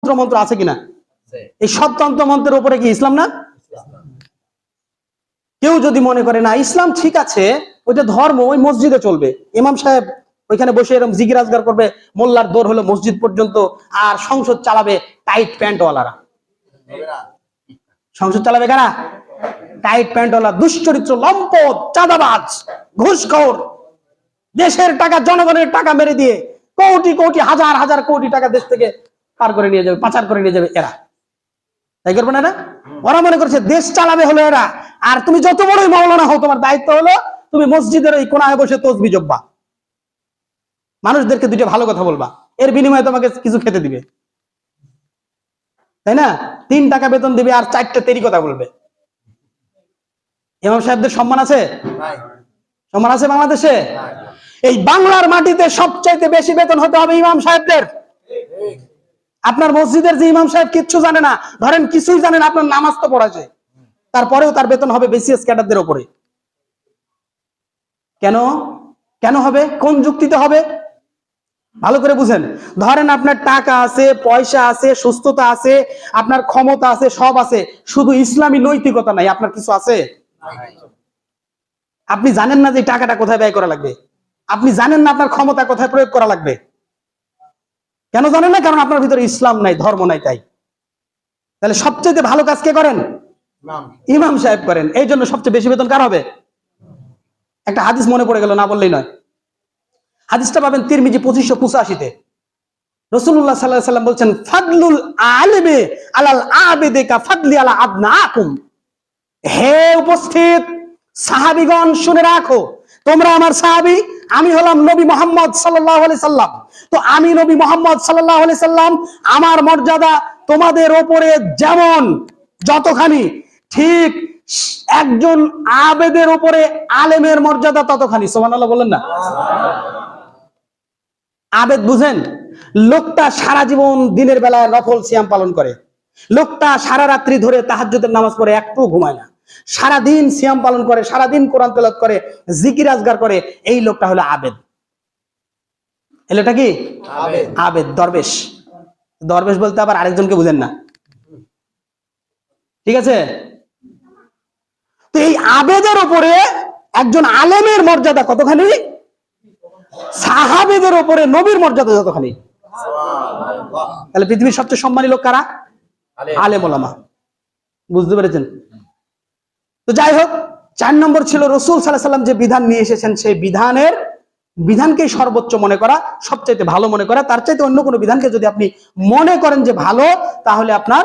তন্ত্রমন্ত্র আছে কিনা? এই সব তন্ত্রমন্ত্রের উপরে কি ইসলাম না? কেউ যদি মনে করে না ইসলাম ঠিক আছে, ওইটা ধর্ম, ওই মসজিদে চলবে, ইমাম সাহেব ওইখানে বসে এরকম জিকির আজগার করবে, মোল্লার দৌড় হলো মসজিদ পর্যন্ত, আর সংসদ চালাবে টাইট প্যান্টওয়ালারা। সংসদ চালাবে কারা? টাইট প্যান্টওয়ালা, দুশ্চরিত্র, লম্পট, চাঁদাবাজ, ঘুষখোর, দেশের টাকা, জনগণের টাকা মেরে দিয়ে কোটি কোটি, হাজার হাজার কোটি টাকা দেশ থেকে পার করে নিয়ে যাবে, পাচার করে নিয়ে যাবে এরা। তাই করবে না? ওরা মনে করছে দেশ চালাবে হলো এরা, আর তুমি যত বড়ই মাওলানা হও, তোমার দায়িত্ব হলো তুমি মসজিদের ওই কোনায় বসে তসবিহ জপবা, মানুষদেরকে দুইটা ভালো কথা বলবা, এর বিনিময়ে তোমাকে কিছু খেতে দিবে, তাই না? 3 টাকা বেতন দিবে আর 4টা তেরি কথা বলবে। ইমাম সাহেবদের সম্মান আছে? সম্মান আছে বাংলাদেশে? এই বাংলার মাটিতে সবচাইতে বেশি বেতন হতে হবে ইমাম সাহেবদের। আপনার মসজিদের যে ইমাম সাহেব কিচ্ছু জানে না, ধরেন কিছুই জানেন, আপনার নামাজ তো পড়াছে, তারপরেও তার বেতন হবে বিসিএস ক্যাডারদের উপরে। কেন? কেন হবে? কোন যুক্তিতে হবে? ভালো করে বুঝেন। ধরেন আপনার টাকা আছে, পয়সা আছে, সুস্থতা আছে, আপনার ক্ষমতা আছে, সব আছে, শুধু ইসলামী নৈতিকতা নাই, আপনার কিছু আছে? আপনি জানেন না যে টাকাটা কোথায় ব্যয় করা লাগবে, আপনি জানেন না আপনার ক্ষমতা কোথায় প্রয়োগ করা লাগবে। কেন জানেন না? কারণ আপনার ভিতরে ইসলাম নাই, ধর্ম নাই। তাই তাহলে সবচেয়ে ভালো কাজ কে করেন? ইমাম সাহেব করেন। এই জন্য সবচেয়ে বেশি বেতন কার হবে? একটা হাদিস মনে পড়ে গেল, না বললেই নয়। হাদিসটা পাবেন তিরমিজি 2585-তে। রাসূলুল্লাহ সাল্লাল্লাহু আলাইহি ওয়াসাল্লাম বলছেন, ফাদলুল আলিমি আলাল আবিদি কা ফাদলি আলা আদনাকুম। হে উপস্থিত সাহাবীগণ, শুনে রাখো, তোমরা আমার সাহাবী, আমি হলাম নবী মুহাম্মদ সাল্লাল্লাহু আলাইহি সাল্লাম। তো আমি নবী মুহাম্মদ সাল্লাল্লাহু আলাইহি সাল্লাম, আমার মর্যাদা তোমাদের উপরে যেমন যতখানি, ঠিক একজন আবেদের উপরে আলেমের মর্যাদা ততখানি। সুবহানাল্লাহ বলেন না? আবেদ বুঝেন? লোকটা সারা জীবন দিনের বেলায় নফল সিয়াম পালন করে, লোকটা সারা রাত্রি ধরে তাহাজ্জুদের নামাজ পড়ে, একটু ঘুমায় না, সারা দিন সিয়াম পালন করে, সারা দিন কোরআন তেলাওয়াত করে, জিকির আজগার করে, এই লোকটা হলো আবেদ। এলোটা কি আবেদ? দরবেশ। দরবেশ বলতে আবার আরেকজনকে বুঝেন না, ঠিক আছে? তো এই আবেদের উপরে একজন আলেমের মর্যাদা কতখানি, সাহাবীদের উপরে নবীর মর্যাদা যতখানি। তাহলে পৃথিবীর সবচেয়ে সম্মানী লোক কারা? আলেম ওলামা। বুঝতে পেরেছেন? তো যাই হোক, 4 নম্বর ছিল রাসূল সাল্লাল্লাহু আলাইহি ওয়াসাল্লাম যে বিধান নিয়ে এসেছেন, সেই বিধানকেই সর্বোচ্চ মনে করা, সবচাইতে ভালো মনে করা। তার চাইতে অন্য কোনো বিধানকে যদি আপনি মনে করেন যে ভালো, তাহলে আপনার